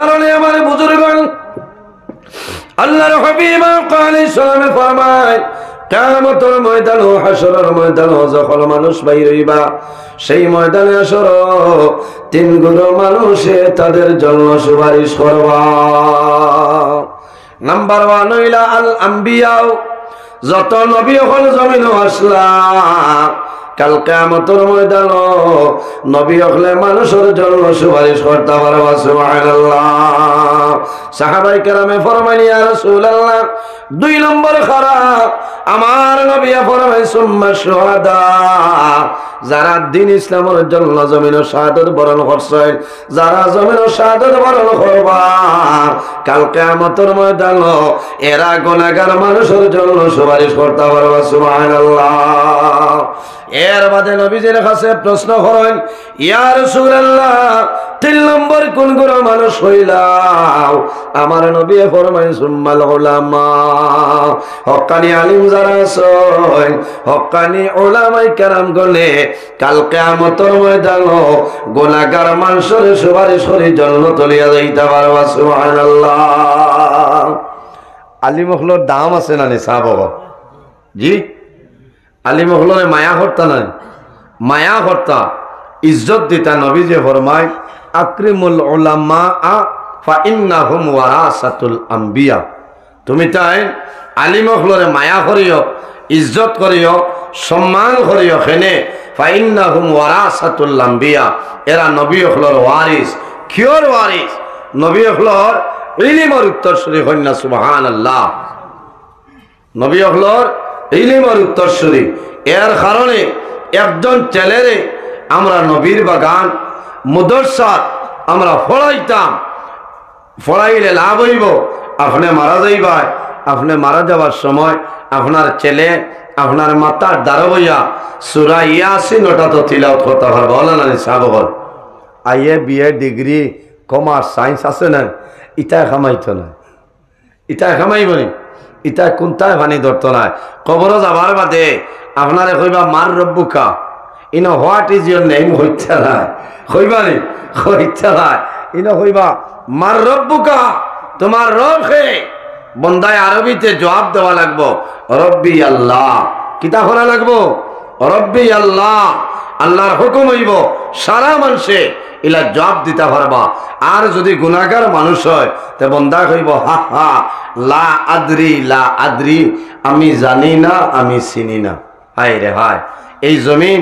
কারণে আমার বুজুর্গণ আল্লাহর হাবিব আলাইহিস সালাম ফরমায় কিয়ামতের ময়দান ও হাশরের ময়দান যখন মানুষ বাইর হইবা সেই ময়দানে হাশর তিন গুণ মানুষে তাদের জন্য সুপারিশ করবা। নাম্বার 1 হইলা আল আম্বিয়া, যত নবী হল জমিন আসলা কাল কিয়ামতের ময়দান নবী হলে মানুষের জন্য সুপারিশ করতে পারবা। সুবহানাল্লাহ। সাহাবায়ে কেরামে ফরমাইলেন ইয়া রাসূলুল্লাহ 2 নম্বর খারাপ আমার নবী ফরমাই সুম্মা শুহাদা, যারা দ্বীন ইসলামের জন্য জমিন শাহাদাত বরণ করছে, যারা জমিন শাহাদাত বরণ করবা কাল কিয়ামতের ময়দান এরা গুনাহগার মানুষের জন্য সুপারিশ করতে পারবা। সুবহানাল্লাহ। এর বাদে নবীজির কাছে প্রশ্ন করেন ইয়া রাসূলুল্লাহ 3 নম্বর কোন কোন মানুষ হইলাও? আমার নবী ফরমায় সুম্মাল উলামা, হক্কানি আলিম যারা আছেন হক্কানি উলামায়ে কেরাম গলে কাল কিয়ামতের ময়দান গুনাহগার মানুষের সুপারিশ করে জান্নাত লিয়া যাইতে পারবা। সুবহানাল্লাহ। আলিম হলোর দাম আছে না নে সাহাবা? জি, আলিম হলরে মায়া হর্তা নাই, মায়া হর্তা ইজ্জত দিতা। নবী যে ফরমায় আকরিমুল উলামা ফা ইন্নাহুম ওয়ারাসাতুল আম্বিয়া, তুমি তাই আলিম হলরে মায়া করিও, ইজ্জত করিও, সম্মান করিও। খেনে ফা ইন্নাহুম ওয়ারাসাতুল আম্বিয়া, এরা নবী হলর ওয়ারিস। কিয়র ওয়ারিস? নবী হলর ইলমের উত্তরসূরি কন্যা। সুবহানাল্লাহ। নবী হলর ইলমের উত্তরসূরি। এর কারণে একজন ছেলেরে আমরা নবীর বাগান মাদ্রাসাত আমরা পড়াইতাম, পড়াইলে লাভ হইব। আপনি মারা যাইবাই, আপনি মারা যাবার সময় আপনার ছেলে আপনার মাতার দ্বারা বইয়া সূরা ইয়াসিন ওটা তো তিলাওয়াত করতে পারবে। বলেন না সাহাব? IA BA degree commerce science আছে না, ইটা খামাইতো না, ইটা খামাইব নি, ইটা কোনটাই পানি ধরতো না। কবর যাবার বাদে আপনারে কইবা মার রব্বুকা, in what is your name হইতে নাই, কইবা নি? হইতে নাই। ইন কইবা মার রব্বুকা, তোমার রব কে? বন্দায় আরবিতে জবাব দেওয়া লাগবো রব্বি আল্লাহ। কিতা করা লাগবো? রব্বি আল্লাহ। আল্লাহর হুকুম হইব, সারা মানুষে ইলা জবাব দিতে পারবা। আর যদি গুনাহগার মানুষ হয় তে বন্দা কইব হা হা লা আদরি, লা আদরি, আমি জানি না, আমি চিনি না। হায় রে হায়। এই জমিন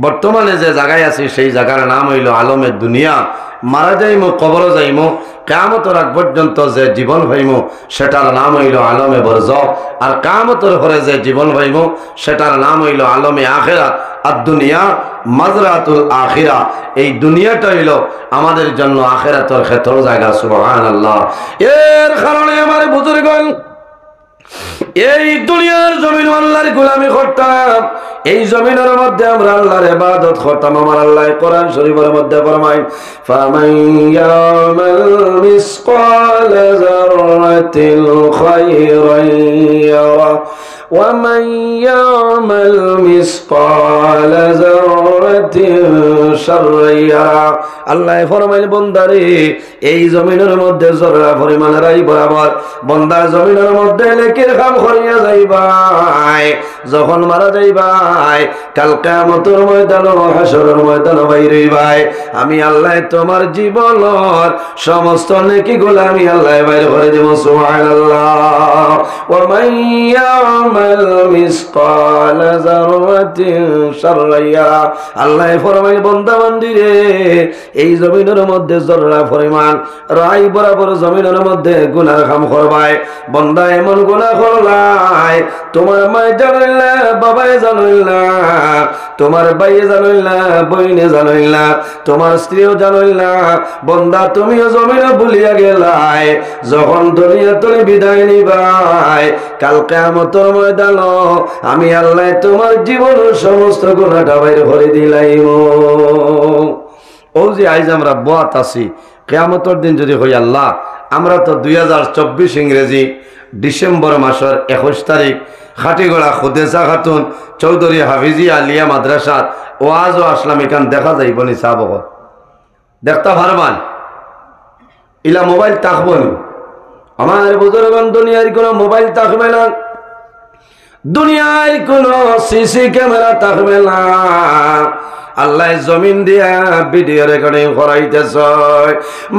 বর্তমানে যে জায়গায় আছি সেই জায়গার নাম হইল আলমের দুনিয়া। মারা যাইমো, কবর যাইমো, কিয়ামতের আগ পর্যন্ত যে জীবন হইমো সেটার নাম হইল আলমে বরজখ। আর কিয়ামতের পরে যে জীবন হইমো সেটার নাম হইল আলমে আখিরাত। আর দুনিয়া মাজরাতুল আখিরা, এই দুনিয়াটা হইল আমাদের জন্য আখিরাতের ক্ষেত্র জায়গা। সুবহানাল্লাহ। এর কারণে আমার বুজুর্গণ এই দুনিয়ার জমিন আল্লাহর গোলামি করতাম, এই জমিনের মধ্যে আমরা আল্লাহর ইবাদত করতাম। আমার আল্লাহ কোরআন শরীফের মধ্যে ফরমায় ফামান ইয়ামাল মিসকালা যাররাতিন খায়রান ইয়ারা ওয়া মান ইয়ামাল মিসকালা যাররাতিন শাররান ইয়ারা। আল্লাহ ফরমায় বান্দারে এই জমিনের মধ্যে জররা পরিমাণ রাই বরাবর বান্দা জমিনের মধ্যে নেকির কাম করিয়া যাইবাই। যখন মারা যাইবাই কাল কিয়ামতের ময়দান হাশরের ময়দান বাইরে ভাই আমি আল্লাহ তোমার জীবনের সমস্ত নেকিগুলো আমি আল্লাহ বাইর করে দেব। সুবহানাল্লাহ। ওয়া মান ইয়ামাল মিসকালা যাররাতিন শাররান ইয়ারা। আল্লাহ ফরমায় বান্দা বান্দিরে এই জমিনের মধ্যে জররা পরিমাণ রাই বরাবর জমিনের মধ্যে গুনাহ কাম করবাই। বান্দা এমন গুনাহ করলাই তোমার মায়ে জানেন না, বাবাই জানেন না, তোমার ভাইয়ে জানেন না, বইনে জানেন না, তোমার স্ত্রীও জানেন না। বান্দা তুমিও জমিনে ভুলিয়া গেলাই। যখন দুনিয়া তুমি বিদায় নিবাই কাল কিয়ামতের ময়দান আমি আল্লাহ তোমার জীবনের সমস্ত গুনাহটা বাইর করে দিলাইম। ও যে আইজ আমরা বয়াত আছি, কিয়ামতের দিন যদি হই আল্লাহ, আমরা তো 2024 ইংরেজি ডিসেম্বর মাসের 21 তারিখ খাটিগড়া খুদেসা খাতুন চৌধুরী হাফিজি আলিয়া মাদ্রাসাত ওয়াজও আসলাম। এখান দেখা যাইব নি সাহাব দেখতে পারবান? ইলা মোবাইল থাকবো না। আমার বুজুর্গণ দুনিয়ার কোনো মোবাইল থাকবে না, দুনিয়ায় কোনো সিসি ক্যামেরা থাকবে না। আল্লাহ জমিন দিয়া ভিডিও রেকর্ডিং করাইতেছে।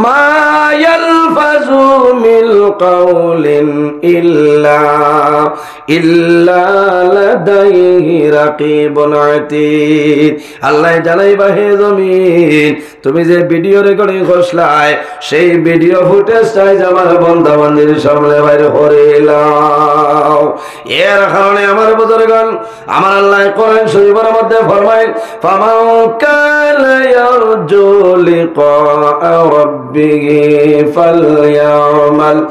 মা ইয়ালফাজু মিল কাউলিন ইল্লা লাদাইহি রাকিবুন আতীদ। আল্লাহ জানাইবা হে জমিন, তুমি যে ভিডিও রেকর্ডিং করছলাই সেই ভিডিও ফুটেজ চাই আমার বান্দা বান্দির সামনে বাইরে করিলাম। এর কারণে আমার বুজুর্গণ, আমার আল্লাহ কোরআন শরীফের মধ্যে ফরমায়, ফামান কানা ইয়ারজু লিকা রাব্বিহি ফালইয়ামাল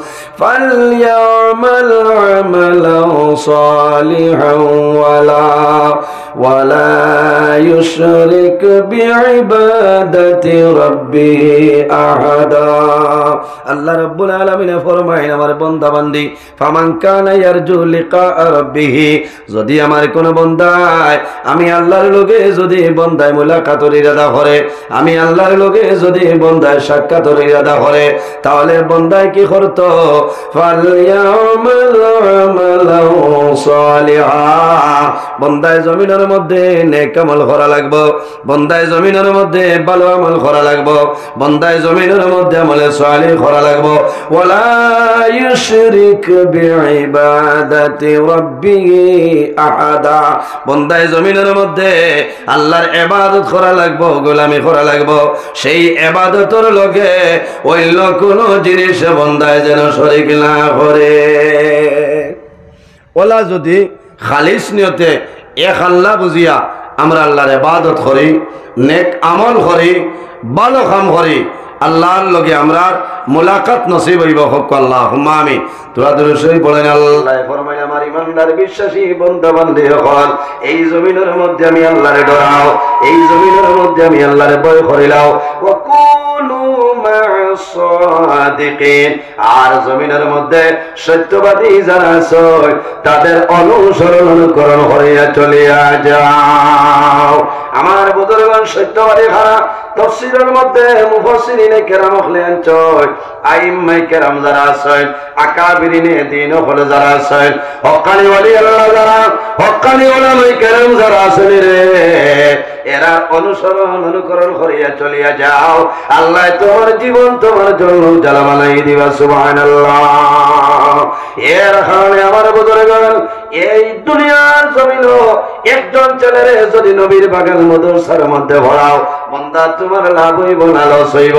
আমালান সালিহান ওয়ালা ইউশরিক বিইবাদাতি রাব্বিহি আহাদা। আল্লাহ রাব্বুল আলামিন ফরমায়, আমার বান্দা বান্দি, ফামান কানা ইয়ারজু লিকা রাব্বিহি, যদি আমার কোন বান্দায় আমি আল্লাহর লগে যদি বান্দায় মুলাকাতের ইরাদা করে, আমি আল্লাহর লগে যদি বান্দায় সাক্ষাতের ইরাদা করে, তাহলে বান্দায় কি করত? ফালইয়ামাল আমালান সালিহা, বান্দায় জমিনের মধ্যে নেক আমল করা লাগবে, বান্দায় জমিনের মধ্যে ভালো আমল করা লাগবে, বান্দায় জমিনের মধ্যে আমলে সালিহ করা লাগবে। ওয়ালা ইউশরিক বিইবাদাতি রাব্বিহি আহাদা, বান্দায় জমিনের মধ্যে আল্লাহর ইবাদত করা লাগবে, গোলামি করা লাগবে, সেই ইবাদতের লগে অন্য কোন জিনিস বান্দায় যেন শরীক না করে। ওলা যদি খালিস নিয়তে এক আল্লাহ বুঝিয়া আমরা আল্লাহর ইবাদত করি, নেক আমল করি, ভালো কাম করি, আল্লাহর লগে আমরা মুলাকাত নসিব হইব। হক আল্লাহুম্মা আমিন। তোরা দুরূদ পড়েন। আল্লাহ ফরমায়, আমার ইমানদার বিশ্বাসী বান্দা বান্দি হল, এই জমিনের মধ্যে আমি আল্লাহরে ডরাও, এই জমিনের মধ্যে আমি আল্লাহরে ভয় করিলাও। ওয়া কুনু মা'আস সাদিকিন, আর জমিনের মধ্যে সত্যবাদী যারা আছে তাদের অনুসরণ অনুকরণ করিয়া চলিয়া যাও। আমার বুজুর্গগণ, সত্যবাদী খারা তাফসীরের মধ্যে মুফাসসিরিনে কেরাম হলেন চয়, আইম্মায়ে কেরাম যারা আছেন, আকাবিরিনে দ্বীন হল যারা আছেন, হক্কানি ওলি আল্লাহ যারা, হক্কানি উলামায়ে কেরাম যারা আছেন রে, এরা অনুসরণ অনুকরণ করিয়া চলিয়া যাও। আল্লাহ তোমার জীবন তোমার জন্য উজালা বানাই দিবা। সুবহানাল্লাহ। এর কারণে আমার বুজুর্গগণ, এই দুনিয়ার জমিনও একজন ছেলেরে যদি নবীর বাগান মাদ্রাসার মধ্যে ভরাও, বান্দা তোমার লাভ হইব না লস হইব?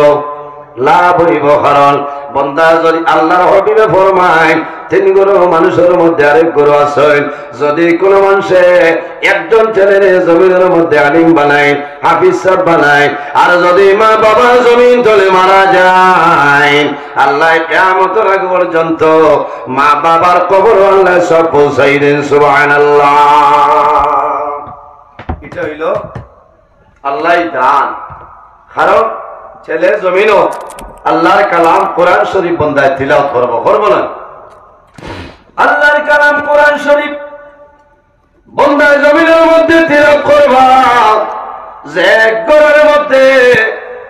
লাভ হইব। কারণ বান্দা যদি আল্লাহর হবিবে ফরমায়, তিন গুরু মানুষের মধ্যে আরেক গুরু আছেন, যদি কোন মানুষে একজন ছেলেরে জমিনের মধ্যে আলিম বানায়, হাফিজ সাহেব বানায়, আর যদি মা বাবা জমিন তলে মারা যায়, আল্লাহ কিয়ামতের আগ পর্যন্ত মা বাবার কবর আল্লাহ সব পৌঁছাই দেন। সুবহানাল্লাহ। এটা হইল আল্লাহর দান। কারণ ছেলে জমিনও আল্লাহর কালাম কোরআন শরীফ বন্দায় তিলাওয়াত করব না? আল্লাহর কালাম কোরআন শরীফ বন্দায় জমিনের মধ্যে তিলাওয়াত করবা। যে ঘরের মধ্যে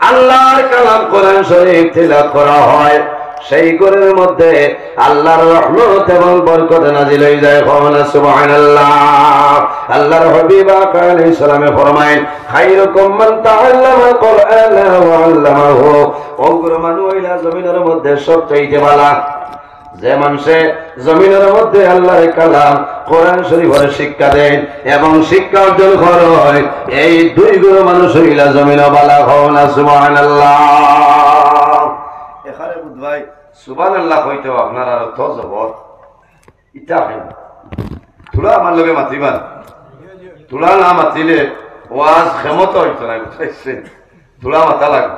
আল্লাহর কালাম কোরআন শরীফ তিলাওয়াত করা হয়, সেই ঘরের মধ্যে আল্লাহর রহমত এবং বরকত নাজিল হয়ে যায়। সুবহানাল্লাহ। আল্লাহর হাবিব আলাইহিস সালামে ফরমায়, খায়রুকুম মান তাআল্লামাল কুরআনা ওয়া আল্লামাহু, ওগরে মানুষ হইলা জমিনের মধ্যে সবচেয়ে ভালো যে মানুষে জমিনের মধ্যে আল্লাহর কালাম কোরআন শরীফের শিক্ষা দেন এবং শিক্ষা অর্জন করে, এই দুই গুণ মানুষ হইলা জমিনে ভালো হও না। সুবহানাল্লাহ। এখানে বুঝবাই সুবহানাল্লাহ হইতো আপনার আর তো জবর ইটা হয়। তোরা আমার লগে মাতিবা, তোরা না মাতিলে ওয়াজ ক্ষমত হইতো না। বুঝছেন? তোরা মাথা লাগবে।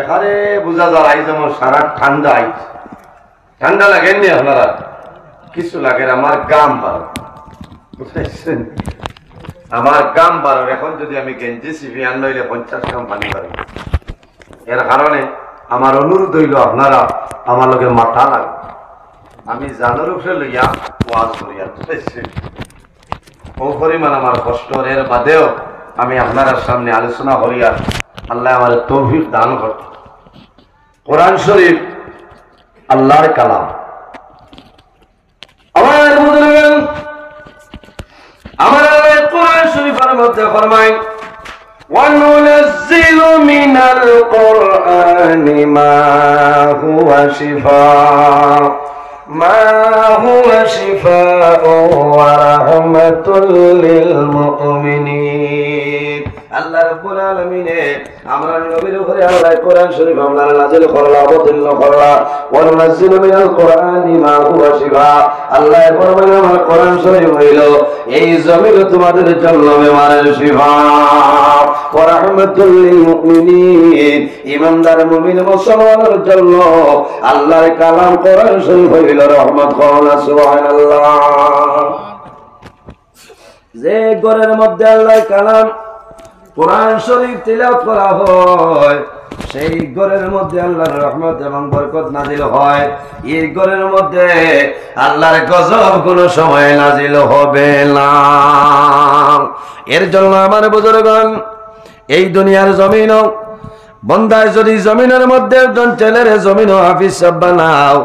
এখানে বুঝা যায় আইজ আমার সারা ঠান্ডা আইজ। ঠান্ডা লাগেননি আপনারা? কিছু লাগে। আমার গাম বারো, বুঝছেন? আমার গাম বারো। এখন যদি আমি গেঞ্জি সিপি আন নইলে 50 গ্রাম পানি পারি। এর কারণে আমার অনুরোধ হইল আপনারা আমার লগে মাথা লাগবে। আমি জানোর উপরে লইয়া ওয়াজ করিয়া, বুঝছেন? ও পরিমাণ আমার কষ্ট। এর বাদেও আমি আপনার সামনে আলোচনা করিয়া আল্লাহ আমার তৌফিক দান করত। কোরআন শরীফ আল্লাহর কালাম। আমার বুজুর্গগণ, আমার আল্লাহ কোরআন শরীফের মধ্যে ফরমায় وَنُنَزِّلُ مِنَ الْقُرْآنِ مَا هُوَ شِفَاءٌ وَرَحْمَةٌ لِّلْمُؤْمِنِينَ। আল্লাহ রাব্বুল আলামিন আমরা নবীর উপরে আল্লাহ কোরআন শরীফ আমরা নাযিল করলা, অবতীর্ণ করলা। ওয়া নুনাজ্জিলু মিনাল কোরআনি মা হুয়া শিফা। আল্লাহ ফরমান আমার কোরআন শরীফ হইল এই জমিন তোমাদের জন্য বেমারের শিফা, ওয়া রাহমাতুল লিল মুমিনিন, ঈমানদার মুমিন মুসলমানের জন্য আল্লাহর কালাম কোরআন শরীফ হইল রহমত। সুবহানাল্লাহ। যে ঘরের মধ্যে আল্লাহর কালাম কোরআন শরীফ তিলাওয়াত করা হয় সেই ঘরের মধ্যে আল্লাহর রহমত এবং বরকত নাজিল হয়। এই ঘরের মধ্যে আল্লাহর গজব কোনো সময় নাজিল হবে না। এর জন্য আমার বুজুর্গগণ, এই দুনিয়ার জমিন বন্দায় যদি জমিনের মধ্যে একজন ছেলের জমিন হাফিজ সাহেব বানাও,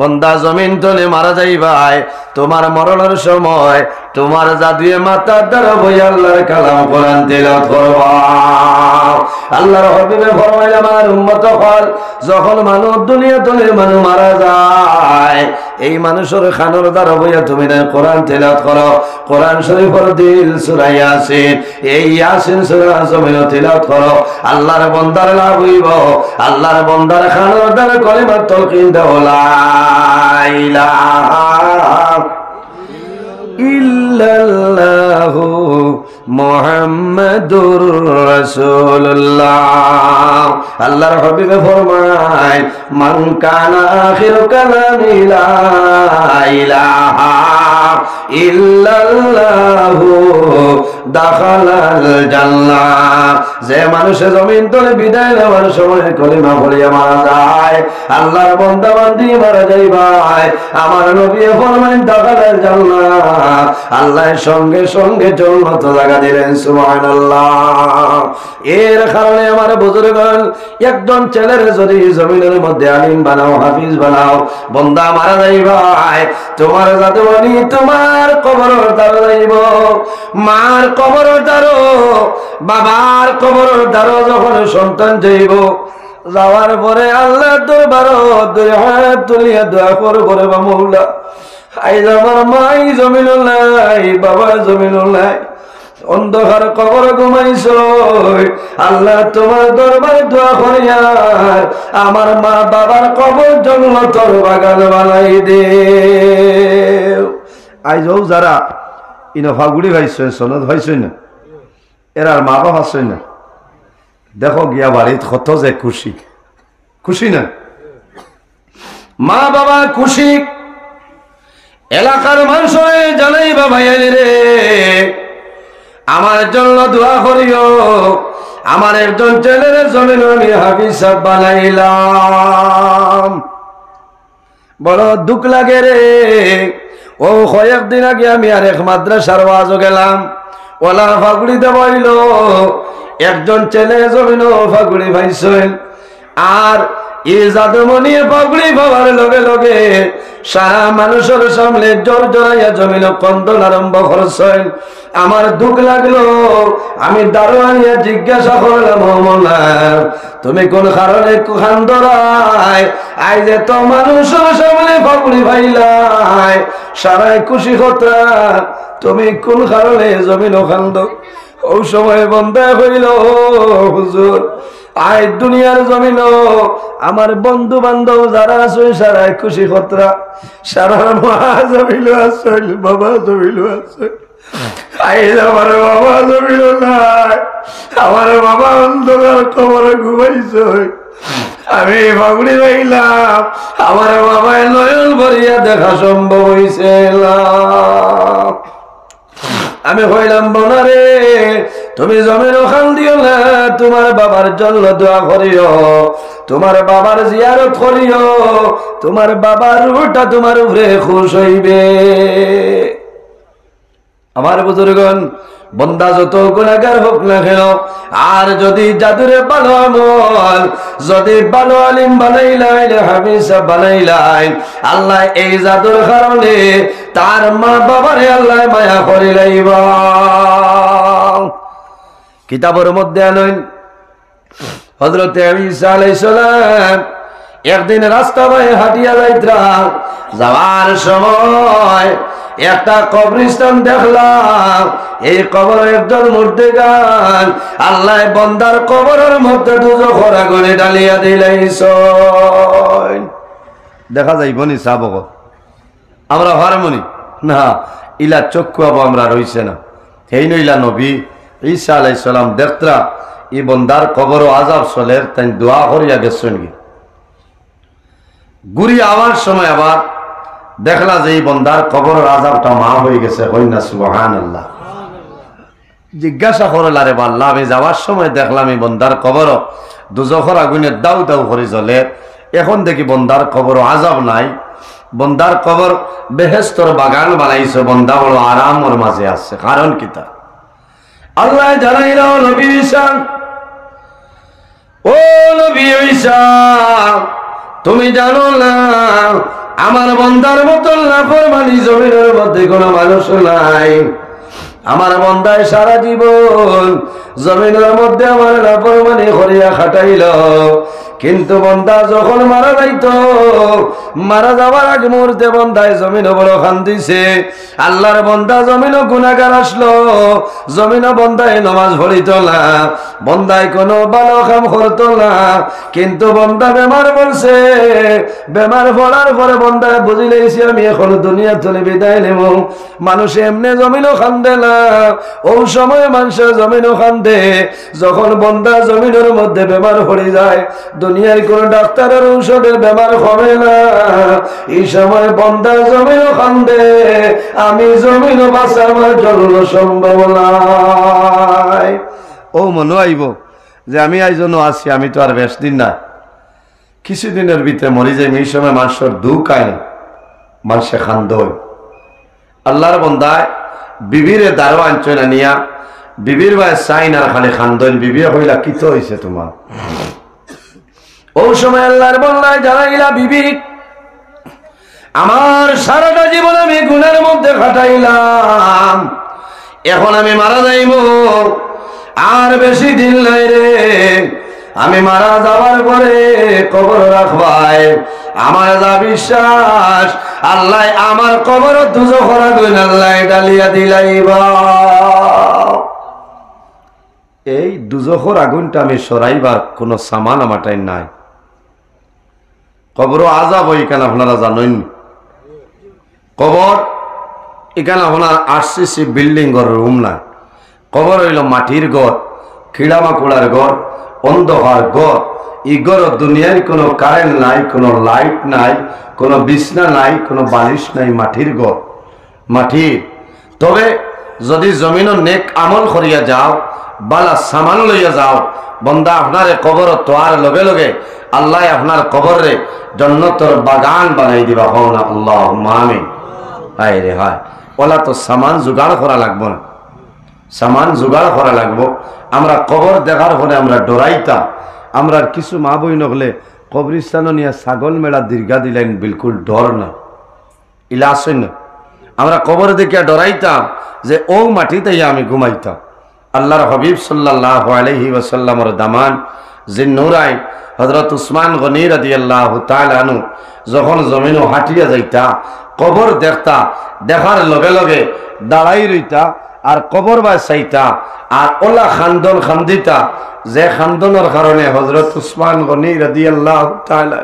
বন্দা জমিন তলে মারা যাইবাই, তোমার মরণের সময় তোমার জাদুয়ে মাথার দ্বারা বই আল্লাহর কালাম কোরআন তিলাওয়াত করবা। আল্লাহর হাবিবে ফরমাইলেন আমার উম্মত হল যখন মানুষ দুনিয়া তলে মানুষ মারা যায়, এই মানুষের খানোর দ্বারা বইয়া তুমি কোরআন তিলাওয়াত করো। কোরআন শরীফের দিল সূরা ইয়াসিন, এই ইয়াসিন সূরা জমিন তিলাওয়াত করো। আল্লাহর বান্দার লাভ হইব, আল্লাহর বান্দার খানোর দ্বারা কলিমা তাওহীদ দাও লা ইলাহা ইল্লাল্লাহু মুহাম্মাদুর রাসূলুল্লাহ। আল্লাহর হাবিবে ফরমায় মান কানা আখিরু কালামি লা ইলাহা ইল্লাল্লাহু দাখালাল জান্নাহ। যে মানুষে জমিন তলে বিদায় নেওয়ার সময় কলিমা বলিয়া মারা যায়, আল্লাহর বান্দা বান্দি মারা যাইবাই, আমার নবী ফরমায় দাখালাল জান্নাহ, আল্লাহ সঙ্গে সঙ্গে জান্নাত জায়গা দিলেন। সুবহানাল্লাহ। এর কারণে আমার বুজুর্গগণ, একজন ছেলের যদি জমিনের মধ্যে আলিম বানাও, হাফিজ বানাও, বান্দা মারা যাইবাই, তোমার জাদুয়ানি তোমার কবরের দ্বারা যাইব, মার কবরের দ্বারা, বাবার কবরের দ্বারা যখন সন্তান যাইব, যাওয়ার পরে আল্লাহর দরবারত দুই হাত তুলিয়া দোয়া করব রে মাওলা, আইজ আমার মাই জমিন নাই, বাবা জমিন নাই, অন্ধকার কবর ঘুমাইছ, আল্লাহ তোমার দরবারে দোয়া করিয়া আমার মা বাবার কবর জান্নাতের বাগান বানাই দে। আইজও যারা ইনো ফাগুড়ি ভাইছেন, সনদ ভাইছেন না, এরার মা বাবা আছেন না, দেখো গিয়া বাড়িত কত যে খুশি, খুশি না, মা বাবা খুশি, এলাকার মানুষ জানাই বাবা রে আমার জন্য দোয়া করিও, আমার একজন ছেলের জমিন আমি হাফিজ সাহেব বানাইলাম। বড় দুঃখ লাগে রে, ও কয়েকদিন আগে আমি আর এক মাদ্রাসার ওয়াজও গেলাম, ওলা ফাগুড়িতে বইল একজন ছেলে জমিন ফাগুড়ি ভাইছেন, আর এই জাদুমণি ফাগুড়ি পাওয়ার লগে লগে সারা মানুষের সামনে জোর জড়াইয়া জমিন কন্দন আরম্ভ করছেন। আমার দুঃখ লাগলো, আমি দারোয়ানিয়া জিজ্ঞাসা করলাম, মোলা তুমি কোন কারণে খান্দরাই, আই যে তো মানুষের সামনে ফাগুড়ি ভাইলাই, সারাই খুশি হতা, তুমি কোন কারণে জমিন খান্দ? ও সময় বন্ধ হইল, হুজুর আয় দুনিয়ার জমিন আমার বন্ধু বান্ধব যারা আছে সারাই খুশি খতরা, সারা মা জমিল আছে, বাবা জমিল আছে, আমার বাবা জমিল নাই, আমার বাবা অন্ধকার কবরে ঘুমাইছে, আমি ফাগুড়ি পাইলাম, আমার বাবায় নয়ন ভরিয়া দেখা সম্ভব হইছে। আমি হইলাম বোনারে, তুমি জমিন ওখান দিও না, তোমার বাবার জন্য দোয়া করিও, তোমার বাবার জিয়ারত করিও, তোমার বাবার রূহটা তোমার উপরে খুশ হইবে। আমার বুজুর্গণ, বন্দা যত গুনাহগার হোক না কেন, আর যদি জাদুরে ভালো আমল, যদি ভালো আলিম বানাইলেন, হাফেজ বানাইলেন, আল্লাহ এই জাদুর কারণে তার মা বাবারে আল্লাহ মায়া করে লাইবা। কিতাবের মধ্যে আনেন হযরত ঈসা আলাইহিস সালাম একদিন রাস্তা দিয়ে হাঁটিয়া যাইতরা, যাওয়ার সময় একটা কবরস্থান দেখলাম। এই কবর একজন মুর্দেগান, আল্লাহ বন্দার কবরের মধ্যে দুজখের আগুনে ডালিয়া দিলাইছেন। দেখা যাইব নি সাবক আমরা হারমোনি না, ইলা চক্ষু আবো আমরা রইছে না। সেই নইলা নবী ঈসা আলাইহিস সালাম দেখতরা ই বন্দার কবর আযাব চলে, তাই দোয়া করিয়া গেছেন। ঘুরি আওয়ার সময় আবার দেখলা যে এই বন্দার কবরের আযাবটা মা হয়ে গেছে। কইনা সুবহানাল্লাহ। জিজ্ঞাসা করলা রে আল্লাহ, আমি যাওয়ার সময় দেখলাম এই বন্দার কবর দুজখের আগুনে দাউ দাউ করে জ্বলে, এখন দেখি বন্দার কবর আযাব নাই, বন্দার কবর বেহেশতের বাগান বানাইছে, বন্দা বড় আরামের মাঝে আছে। কারণ কি? তা আল্লাহ জানাইলো নবী ঈসা, ও নবী ঈসা, তুমি জানো না আমার বন্দার মতন নাফরমানি জমিনের মধ্যে কোনো মানুষ নাই। আমার বন্দায় সারা জীবন জমিনের মধ্যে আমার নাফরমানি করিয়া খাটাইল, কিন্তু বন্দা যখন মারা যাইত, মারা যাওয়ার আগে মুহূর্তে বন্দায় জমিন বড় কান্দিছে। আল্লাহর বন্দা জমিন গুনাহগার আসলো, জমিন বন্দায় নামাজ পড়িত না, বন্দায় কোনো ভালো কাম করত না, কিন্তু বন্দা বেমার পড়ছে। বেমার পড়ার পরে বন্দায় বুঝি লেগেছি আমি এখন দুনিয়া থেকে বিদায় নেব। মানুষে এমনি জমিনও কান্দে না, ও সময় মানুষের জমিনও কান্দে যখন বন্দা জমিনের মধ্যে বেমার পড়ে যায়। দুনিয়ার কোন ডাক্তারের ঔষধে বেমার হবে না, এই সময় বন্দা জমিনও কান্দে, আমি জমিনও বাঁচাবার জন্য সম্ভব নাই। ও মনে আইব যে আমি আইজন্য আছি, আমি তো আর বেশ দিন না, কিছুদিনের ভিতরে মরি যাই। এই সময় মানুষের দুঃখ আয় না, মানুষে খান্দ। আল্লাহর বন্দায় বিবিরে দারো আনছয় না নিয়া, বিবির ভাই চাই না খালি খান্দন। বিবি কইলা কি তো হয়েছে তোমার? ও সময় আল্লাহর বন্দায় যারা গেলা, বিবি আমার সারাটা জীবন আমি গুনার মধ্যে কাটাইলাম, এখন আমি মারা যাইব, আর বেশি দিন নাই রে। আমি মারা যাবার পরে কবর রাখবাই, আমার যা বিশ্বাস আল্লাহ আমার কবর দুজখের আগুন আল্লাহ ডালিয়া দিলাইবা। এই দুজখের আগুনটা আমি সরাইবার কোন সামান আমাটাই নাই। কবর আযাব এখানে আপনারা জানেন, কবর এখানে আপনার আরসিসি বিল্ডিং ঘর রুম নাই। কবর হইল মাটির ঘর, খিড়ামাকুড়ার ঘর, অন্ধকার ঘর। এই ঘর দুনিয়ায় কোনো কারেন্ট নাই, কোনো লাইট নাই, কোনো বিছনা নাই, কোনো বালিশ নাই, মাটির ঘর, মাটির। তবে যদি জমিনের নেক আমল করিয়া যাও, বালা সামান লইয়া যাও, বন্দা আপনার কবর তোয়ার লগে লগে আল্লাহ আপনার কবরে জান্নাতের বাগান বানাই দিবা। হও না আল্লাহুম্মা আমিন। হায় রে হায়, ওলা তো সামান জোগাড় করা লাগবো না, সামান জোগাড় করা লাগবো। আমরা কবর দেখার পরে আমরা ডরাইতাম। আমরা কিছু মা বই নগলে কবরিস্তান নিয়ে ছাগল মেলা দীর্ঘা দিলেন, বিলকুল ডর না, ইলা আসেন না। আমরা কবর দেখিয়া ডরাইতাম যে ও মাটিতে আমি ঘুমাইতাম। আল্লাহর হাবিব সাল্লাল্লাহু আলাইহি ওয়াসাল্লামের দামান জিন্নুরাইন হযরত উসমান গনি রাদিয়াল্লাহু তাআলা আনহু যখন জমিন হাঁটিয়া যাইতা, কবর দেখতা, দেখার লগে লগে দাঁড়াই রইতা আর কবর বা চাইতা, আর ওলা খান্দন খান্দিতা, যে খান্দনের কারণে হযরত উসমান গনি রাদিয়াল্লাহু তাআলা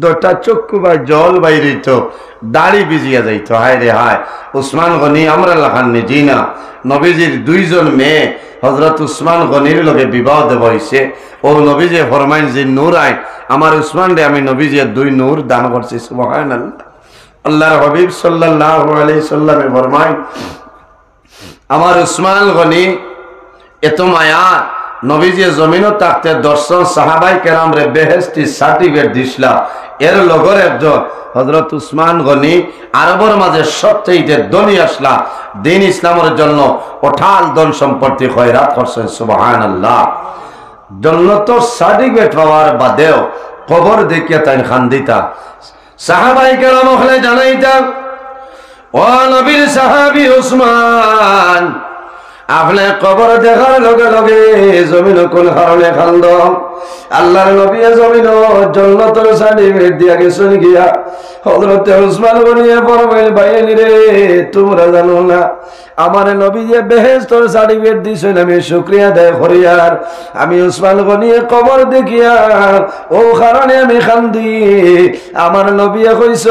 দুটা চক্ষু বা জল বাইরিত, দাড়ি ভিজিয়া যাইত। হায় রে হায়, উসমান গনি আমরা লাখাননি জিনা নবীজির দুইজন মেয়ে হযরত উসমান গনির লগে বিবাহ দেব হইছে। ও নবীজি ফরমাইন যে নূর আইন আমার উসমান রে আমি নবীজির দুই নূর দান করছি। সুবহানাল্লাহ। আল্লাহর হাবিব সাল্লাল্লাহু আলাইহি সাল্লামে ফরমাইন আমার উসমান গনি এত মায়া, নবীজি জমিনও থাকতে দর্শন সাহাবাই কেরাম রে বেহেশতি সার্টিফিকেট দিছিলা। এর লগর একজন হযরত উসমান গনি আরবের মাঝে সবচেয়ে ধনী আসলা দিন ইসলামের জন্য অঠাল ধন সম্পত্তি খয়রাত করছেন সুবহানাল্লাহ জান্নাতের সার্টিফিকেট পাওয়ার বাদেও কবর দেখিয়া তাই খান্দিতা সাহাবায়ে কেরাম হলে জানাইতা ও নবীর সাহাবী উসমান আপনি কবর দেখার লগে লগে জমিন কোন কারণে খান্দ আল্লাহর নবী জমিন জান্নাতের সার্টিফিকেট দিয়া গেছেন গিয়া হযরত উসমান বলিয়ে ফরমাইল ভাইনি রে তোমরা জানো না আমার নবী যে বেহেশতের সার্টিফিকেট দিছেন আমি শুকরিয়া আদায় করি আর আমি উসমান গনিয়ে কবর দেখিয়া ও কারণে আমি খান্দি আমার নবী কইছে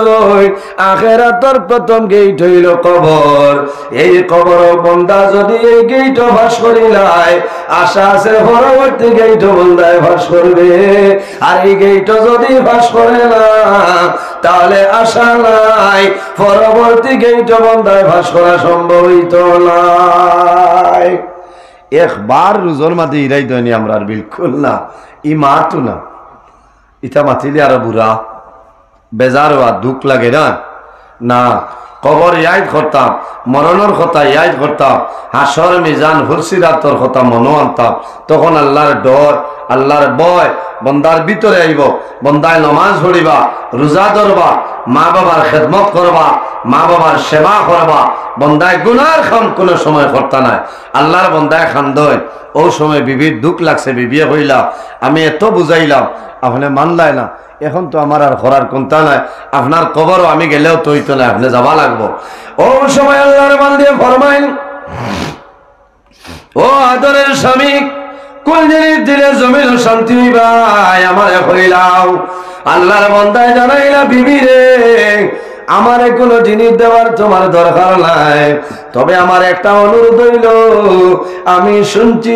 আখিরাতের প্রথম গেট হইল কবর এই কবর বান্দা যদি এই গেট ভাস করিলাই আশা আছে পরবর্তী গেট বান্দায় ভাস করবে আর এই গেট যদি ভাস করে না তাহলে আশা নাই পরবর্তী গেট বান্দায় ভাস করা সম্ভব হইতো নাই একবার রোজর মাঝে ইরাই দয়নি আমরা বিলকুল না ই মাতু না ইটা মাতিলে আর বুড়া বেজার হওয়া দুঃখ লাগে না না কবর ইয়াদ করতাম মরণের কথা ইয়াদ করতাম হাসর মিজান হুরসিরাতর কথা মনো আনতাম তখন আল্লাহর ডর আল্লাহর ভয় বন্দার ভিতরে আইব বন্দায় নমাজ পড়িবা রোজা ধরবা মা বাবার খেদমত করবা মা বাবার সেবা করবা বন্দায় গুনার খাম কোনো সময় করতা নাই আল্লাহর বন্দায় খান্দয় ও সময় বিবির দুঃখ লাগছে বিবিয়ে হইলা আমি এত বুঝাইলাম আপনি মানলাই না এখন তো আমার আর করার কোনটা নাই আপনার কবরও আমি গেলেও তো হইতো না আপনি যাবা লাগবো ও সময় আল্লাহর বান্দে ফরমাইন ও আদরের স্বামী কোন জিনিস দিলে জমিন শান্তি হইবাই আমার হইলাও আল্লাহর বান্দায় জানাইলা বিবি রে আমারে কোনো জিনিস দেওয়ার তোমার দরকার নাই তবে আমার একটা অনুরোধ হইল আমি শুনছি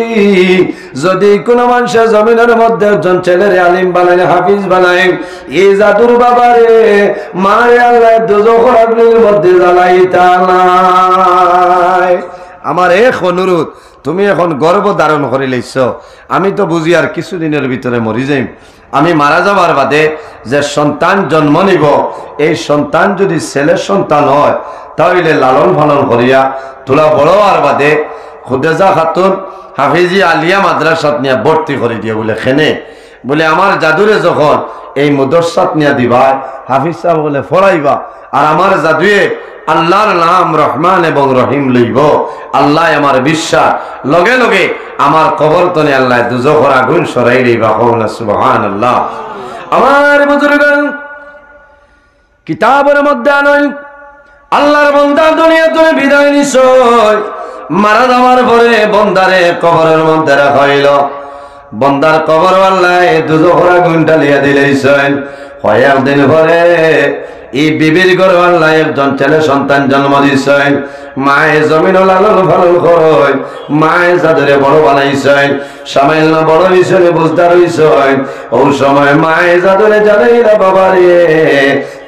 যদি কোনো মানুষের জমিনের মধ্যে একজন ছেলের আলিম বানায় হাফিজ বানায় এই জাদুর বাবারে মারে আল্লাহ দোজখের আগুনের মধ্যে জ্বালাইতা নাই আমার এক অনুরোধ তুমি এখন গর্ব ধারণ করে লইছ আমি তো বুঝি আর কিছুদিনের ভিতরে মরি যাই আমি মারা যাবার বাদে যে সন্তান জন্ম নিব এই সন্তান যদি ছেলের সন্তান হয় তাহলে লালন পালন করিয়া তোলা বড় আর বাদে খুদেজা খাতুন হাফিজি আলিয়া মাদ্রাসাত নিয়ে ভর্তি করে দিয়ে বলে খেনে বলে আমার জাদুরে যখন এই মুদরসাত নিয়ে দিবা হাফিজ সাহেব বলে ফরাইবা আর আমার জাদুয়ে আল্লাহর নাম রহমান এবং রহিম লইব আল্লাহ আমার বিশ্বাস লগে লগে আমার কবর তনে আল্লাহ দুজখের আগুন সরাই লইবা সুবহানাল্লাহ আমার বুজুর্গগণ কিতাবের মধ্যে আনয় আল্লাহর বান্দা দুনিয়া থেকে বিদায় নিছয় মারা যাওয়ার পরে বান্দারে কবরের মধ্যে রাখা হইল বান্দার কবর আল্লাহ দুজখের আগুন ঢালিয়া দিলেছেন কয়েকদিন পরে এই বিবির ঘরে আল্লাহ একজন ছেলে সন্তান জন্ম দিয়েছেন মায়ে জমিন লালন পালন করয় মায়ে যাদের বড় বানাইছেন সামান্য বড় হিসেবে বুঝদার হইছেন ও সময় মায়ে যাদের জানাইলা বাবা রে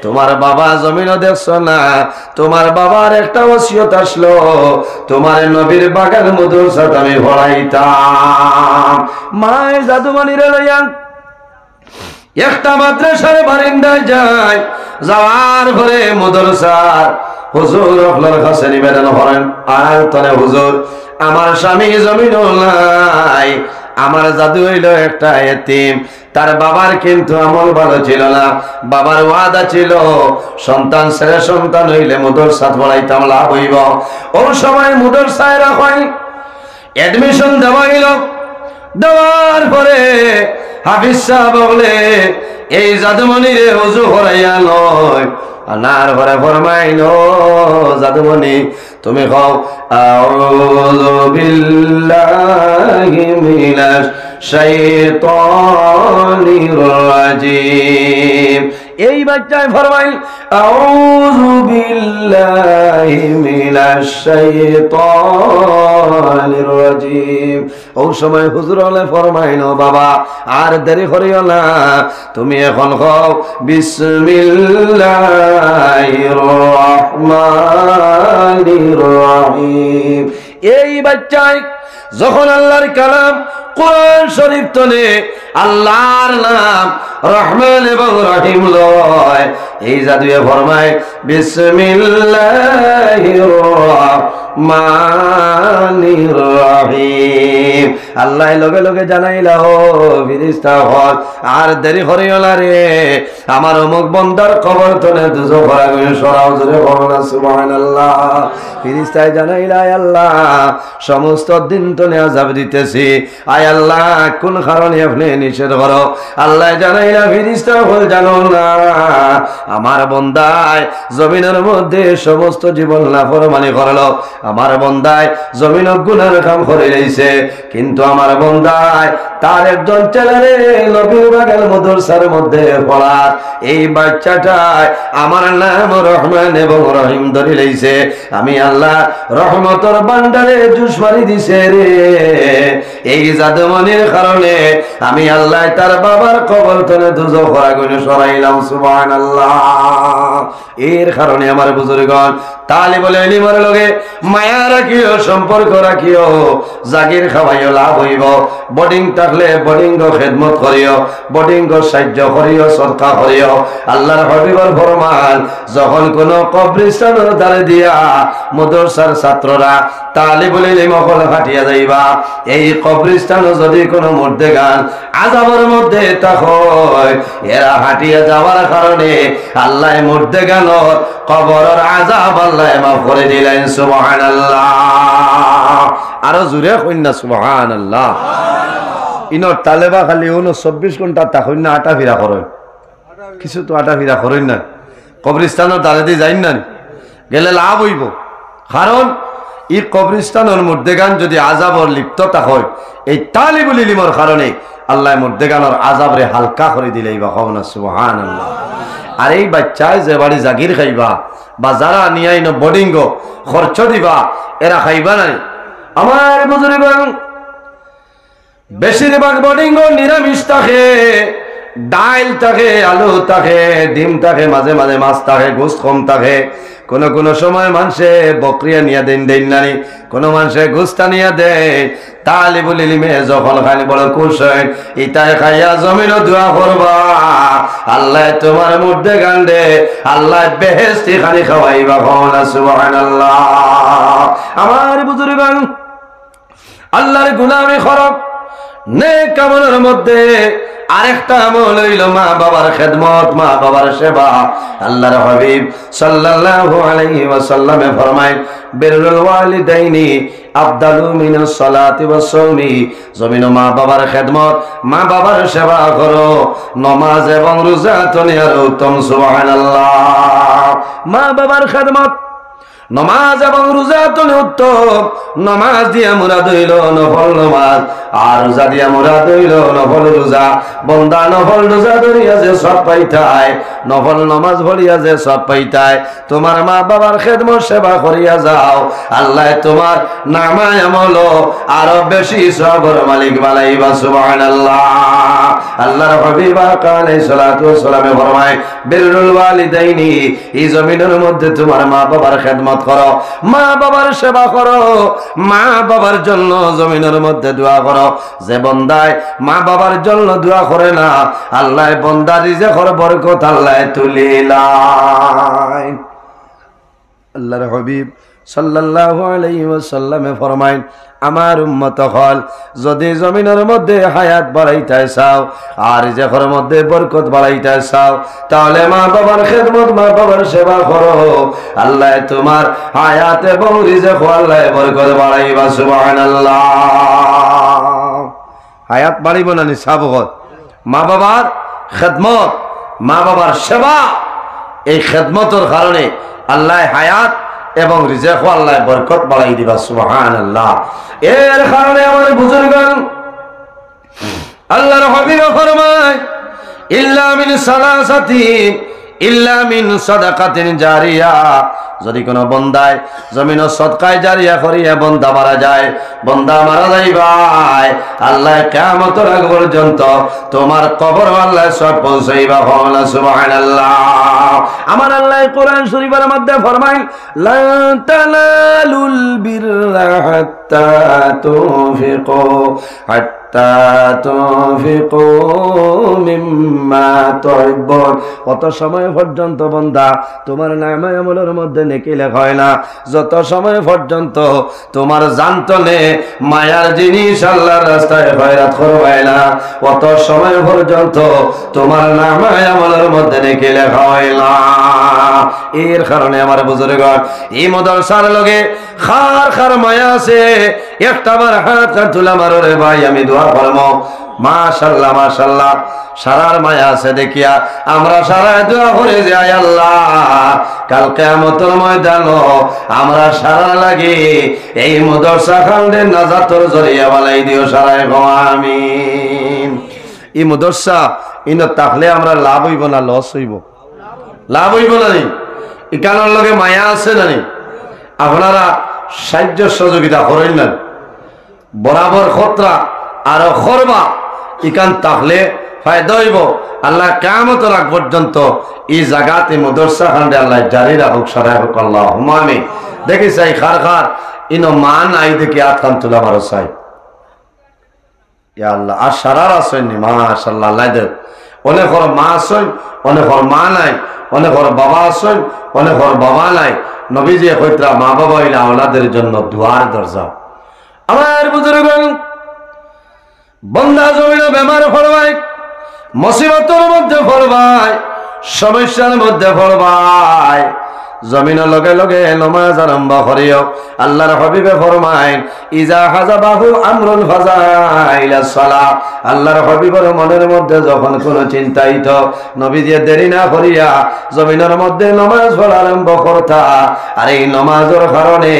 তোমার বাবা জমিনও দেখছ না তোমার বাবার একটা ওসিয়ত আসলো তোমার নবীর বাগান মাদ্রাসাত আমি পড়াইতাম মায়ে জাদুমণিরে লইয়া একটা মাদ্রাসার বারিন্দায় যায় যাওয়ার পরে মাদ্রাসার হুজুর আপনার কাছে নিবেদন করেন আর তনে হুজুর আমার স্বামী জমিন নাই আমার জাদু হইল একটা এতিম তার বাবার কিন্তু আমল ভালো ছিল না বাবার ওয়াদা ছিল সন্তান ছেলে সন্তান হইলে মাদ্রাসাত পড়াইতাম লাভ হইব ও সময় মাদ্রাসায় রাখাই এডমিশন দেওয়া হইল দেওয়ার পরে হাফিজ সাহেব বলে এই জাদুমণি রে ওযু করাইয়া লয় আনার ঘরে ফরমাইল জাদুমণি তুমি কও আউযু বিল্লাহি মিনাশ শাইতানির রাজিম এই বাচ্চায় ফরমাইল আউযু বিল্লাহি মিনাশ শাইতানির রাজিম ও সময় হুজুর হলে ফরমাইল বাবা আর দেরি করিও না তুমি এখন কও বিসমিল্লাহির রহমানির রহিম এই বাচ্চায় যখন আল্লাহর কালাম কোরআন শরীফ তনে আল্লাহর নাম রহমান এবং রহিম লয়। এই জাদুয়ে ফরমায় বিসমিল্লাহির রহমানির রহিম। আল্লাহ লগে লগে জানাইলা ও ফেরেশতা হল আর দেরি করিও না রে, আমার অমুক বান্দার কবর তলে দুজখের আগুনে সরাও, জোরে বলুন না সুবহানাল্লাহ। ফেরেশতায় জানাইলা আল্লাহ সমস্ত দিন তলে আযাব দিতেছি, আয় আল্লাহ কোন কারণে আপনি নিষেধ করো? আল্লাহ জানাইলা ফেরেশতা হল জানো না, আমার বান্দায় জমিনের মধ্যে সমস্ত জীবন নাফরমানি করলো, আমার বান্দায় জমিন গুনার কাম করে রইছে, কিন্তু আমার বান্দায় তার একজন ছেলে নবীর বাগান মাদ্রাসার মধ্যে পড়া এই বাচ্চাটায় আমার নাম রহমান এবং রহিম ধরে লইছে। আমি আল্লাহ রহমতের বান্ডারে জুস মারি দিছে রে। এই জাদুমনির কারণে আমি আল্লাহ তার বাবার কবর তলে দুজখের আগুনে সরাইলাম, সুবহানাল্লাহ। এর কারণে আমার বুজুর্গণ তালিবুল ইলমের লগে মায়া রাখিও, সম্পর্ক রাখিও, জাগির খাওয়াইও, লাভ হইব। বোর্ডিং থাকলে বোর্ডিং খেদমত করিও, বোর্ডিং সাহায্য করিও, সদকা করিও। আল্লাহর হাবিবের ফরমান, যখন কোন কবরস্থানের দ্বারে দিয়া মাদ্রাসার ছাত্ররা তালিবুল ইলম হল হাঁটিয়া যাইবা, এই কবরস্থানে যদি কোনো মুর্দেগান আযাবের মধ্যে তাকয়, এরা হাঁটিয়া যাওয়ার কারণে আল্লাহ মুর্দেগানোর কবরের আযাব আল্লাহ মাফ করে দিলেন, সুবহানাল্লাহ। আরো জোরে কইনা সুবহানাল্লাহ। ইনর তালেবা খালি 24 ঘন্টা তাকই না, আটা ফিরা করেন কিছু তো আটা ফিরা করেন না, কবরস্থানের দ্বারে দিয়ে যাই না, গেলে লাভ হইব। কারণ এই কবরস্থানের মুর্দেগান যদি আযাবর লিপ্ততা হয়, এই তালিবুল ইলমের কারণে আল্লাহ মুর্দেগানোর আযাবরে হালকা করে দিলেই বা হও না সুবহানাল্লাহ। আর এই বাচ্চায় যে বাড়ি জাগির খাইবা বা যারা নিয়াইন বোর্ডিং খরচ দিবা, এরা খাইবা নাই। আমার বুজুর্গণ বেশিরভাগ বোর্ডিং নিরামিষ থাকে, ডাইল থাকে, আলু থাকে, ডিম থাকে, মাঝে মাঝে মাছ থাকে, গোস্ত কম থাকে। কোন সময় মানুষে বকরিয়া নিয়ে দেন নানি, কোন মানুষে গোস্তা নিয়ে দেয়। তালিবুল ইলমে যখন খালি বড় খুশ হয়, ইটাই খাইয়া জমিন দোয়া করবা, আল্লাহ তোমার মধ্যে গান্ডে আল্লাহ বেহেশতি খালি খাওয়াইবা, সুবহানাল্লাহ। আমার বুজুর্গণ আল্লাহর গোলামি করো, নেক আমলের মধ্যে আরেকটা আমল হইল মা বাবার খেদমত, মা বাবার সেবা। আল্লাহর হাবিব সাল্লাল্লাহু আলাইহি ওয়াসাল্লামে ফরমায়, বিররুল ওয়ালিদাইনি আফদালু মিনাস সালাতি ওয়াস সাওমি। জমিন মা বাবার খেদমত, মা বাবার সেবা করো, নামাজ এবং রোজা তনিয়ার উত্তম, সুবহানাল্লাহ। মা বাবার খেদমত, নমাজ এবং রোজা তলে উত্তম। নমাজ দিয়া মুরাদ হইল নফল নমাজ, আর রোজা দিয়া মুরাদ হইল নফল রোজা। বন্দা নফল রোজা ধরিয়া যে সব পাইতায়, নফল নমাজ ভরিয়া যে সব পাইতায়, তোমার মা বাবার খেদমত সেবা করিয়া যাও, আল্লাহ তোমার নামায় আমল আরো বেশি সবর মালিক বানাইবা, সুবহানাল্লাহ। আল্লাহর হাবিব আলাইহিস সালাতু ওয়াস সালামে ফরমায়, বিররুল ওয়ালিদাইনি, এই জমিনের মধ্যে তোমার মা বাবার খেদমত করো, মা বাবার সেবা করো, মা বাবার জন্য জমিনের মধ্যে দোয়া করো। যে বন্দায় মা বাবার জন্য দোয়া করে না, আল্লাহ বন্দার রিজিকের বরকত আল্লাহ তুলিলায়। আল্লাহর হাবিব সাল্লাল্লাহু আলাইহি ওয়াসাল্লামে ফরমায়, আমার উম্মত হল যদি জমিনের মধ্যে হায়াত বাড়াইতে চাও আর রিজিকের মধ্যে বরকত বাড়াইতে চাও, তাহলে মা বাবার খেদমত, মা বাবার সেবা করো, আল্লাহ তোমার হায়াত এবং রিজিক আল্লাহ বরকত বাড়াইবা, সুবহানাল্লাহ। হায়াত বাড়িব না নি সাবগত, মা বাবার খেদমত, মা বাবার সেবা, এই খেদমতের কারণে আল্লাহ হায়াত এবং রিজিক আল্লাহ বরকত বাড়াই দিবা, সুবহানাল্লাহ। এর কারণে আমার বুজুর্গণ আল্লাহর হাবিব ফরমায়, ইল্লা মিন সালাসাতিন ইল্লা মিন সাদাকাতিন জারিয়া। যদি কোনো বন্দায় জমিন সদকায় জারিয়া করিয়া বন্দা মারা যায়, বন্দা মারা যায় ভাই, আল্লাহ কিয়ামতের আগ পর্যন্ত তোমার কবর আল্লাহ সব পৌঁছাইবা, সুবহানাল্লাহ। আমার আল্লাহ কোরআন শরীফের মধ্যে ফরমায়, লা তানালুল বিররা হাত্তা তুনফিকু হাত্তা তুনফিকু মিম্মা তুহিব্বুন। কত সময় পর্যন্ত বান্দা তোমার নামে আমলের মধ্যে নেকি লেখা হয় না? যত সময় পর্যন্ত তোমার জানতনে মায়ার জিনিস আল্লাহর রাস্তায় খয়রাত করবাই না, কত সময় পর্যন্ত তোমার নামে আমলের মধ্যে নেকি লেখা হয় না। এর কারণে আমার বুজুর্গণ এই মাদ্রাসার লগে খার খার মায়া আছে। একটা বার হাত তুলা মারো রে ভাই, আমি দোয়া করবো। মাশাআল্লাহ মাশাআল্লাহ, সারার মায়া আছে দেখিয়া আমরা সারা দোয়া করে যাই, আল্লাহ কাল কিয়ামতের ময়দানে আমরা সারা লাগি এই মাদ্রাসা খান্ডে নাজাতর জরিয়া বানাই দিও সারাই গো আমিন। এই মাদ্রাসা ইন তাহলে আমরা লাভ হইব না লস হইব? লাভ হইব না নি? ইকানোর লগে মায়া আছে না নি? আপনারা সাহায্য সহযোগিতা করেন না, বরাবর খতরা আরো করবা, ইকান তাহলে ফায়দা হইব। আল্লাহ কিয়ামতের আগ পর্যন্ত এই জায়গাতে মাদ্রাসা খান্ডে আল্লাহ জারি রাখুক সারাই হোক, আল্লাহুম্মা আমিন। দেখি চাই খার খার ইনো মান আই দেখি আতকান তুলা মারো চাই, ইয়া আল্লাহ। আর সারার আসেননি মাশাআল্লাহ, আল্লাহ দেব। অনেকর মা আসেন, অনেকর মা নাই, অনেকর বাবা আসেন, অনেকর বাবা নাই। নবীজি কইতরা মা বাবা হইলে আওলাদের জন্য দুয়ার দরজা। আমার বুজুর্গগণ বন্দা জমিনে বেমার পড়বাই, মুসিবতের মধ্যে পড়বাই, সমস্যার মধ্যে পড়বাই, জমিনের লগে লগে নামাজ আরম্ভ করিও। আল্লাহর হাবিবে ফরমায় ইজা হাজাবাহু আমরুন ফাজাইলা সালাহ। আল্লাহর হাবিবের মনের মধ্যে যখন কোনো চিন্তাইত, নবীজি দেরি না করিয়া জমিনের মধ্যে নামাজ পড়া আরম্ভ করতা। আর এই নামাজের কারণে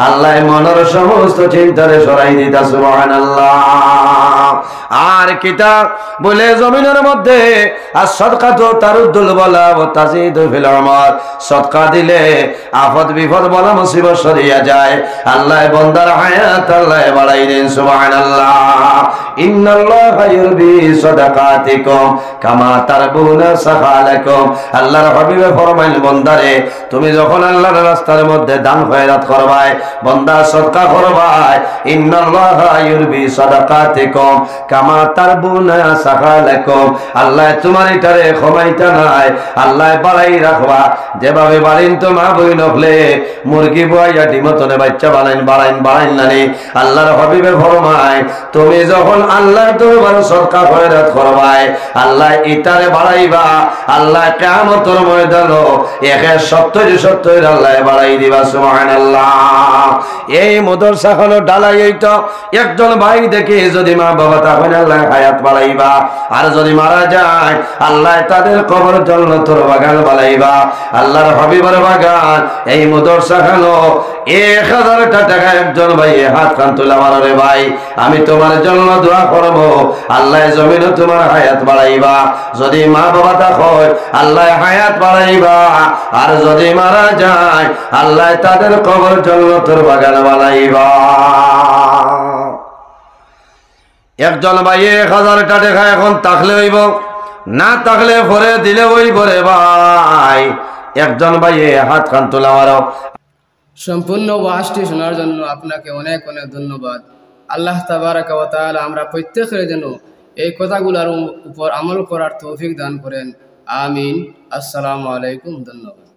আল্লাহ মনের সমস্ত চিন্তারে সরাই দিতা, সুবহানাল্লাহ। আর কিতাব বলে জমিনের মধ্যে আর সদকাত তারুদ্দুল বালা ওয়া তাজিদু ফিল উমর, সদকা দিলে আফত বিপদ বলা মুসিবত সরিয়া যায়। আল্লাহ বান্দার হায়াত আল্লাহ বাড়াই দেন, সুবহানাল্লাহ। ইন্নাল্লাহা ইউরবি সাদাকাতিকুম কামা তারবুনা সাখালাকুম। আল্লাহর হাবিবে ফরমাইল বান্দারে তুমি যখন আল্লাহর রাস্তার মধ্যে দান খয়রাত করবাই, বান্দা সদকা করবাই, ইন্নাল্লাহা ইউরবি সাদাকাতিকুম কামা তারবুনা সাখালাকুম। আল্লাহ তোমার এটারে ক্ষমাইতা নাই, আল্লাহ বাড়াই রাখবা। যেভাবে বাড়িন তো মা বই নকলে মুরগি বইয়া ডিমতনে বাচ্চা বানাইন বাড়াইন বাড়াইন নানি। আল্লাহর হাবিবে ফরমায় তুমি যখন আল্লাহর দরবার সদকা খয়রাত করবাই, আল্লাহ ইটারে বাড়াইবা, আল্লাহ কিয়ামতের ময়দানে 170 আল্লাহ বাড়াই দিবা, সুবহানাল্লাহ। এই মাদ্রাসা হলো ডালাই। এইটা একজন ভাই দেখে যদি মা বাবা তখন আল্লাহ হায়াত বাড়াইবা, আর যদি মারা যায় আল্লাহ তাদের কবর জান্নাতের বাগান বানাইবা। আল্লাহর হাবিবের বাগান এই মাদ্রাসা হলো 1000 টাকা। একজন ভাই হাত কান তুলা মারো রে ভাই, আমি তোমার জন্য দোয়া করব, আল্লাহ জমিনে তোমার হায়াত বাড়াইবা। যদি মা বাবা থাকো আল্লাহ হায়াত বাড়াইবা, আর যদি মারা যায় আল্লাহ তাদের কবর জান্নাতের বাগান বানাইবা। একজন ভাই 1000 টাকা এখন থাকলে হইব, না থাকলে পরে দিলে হইব রে ভাই। একজন ভাই হাত কান তুলা মারো। সম্পূর্ণ ওয়াজটি শোনার জন্য আপনাকে অনেক অনেক ধন্যবাদ। আল্লাহ তাবারাকা ওয়া তাআলা আমরা প্রত্যেকের জন্য এই কথাগুলোর উপর আমল করার তৌফিক দান করেন, আমিন। আসসালামু আলাইকুম, ধন্যবাদ।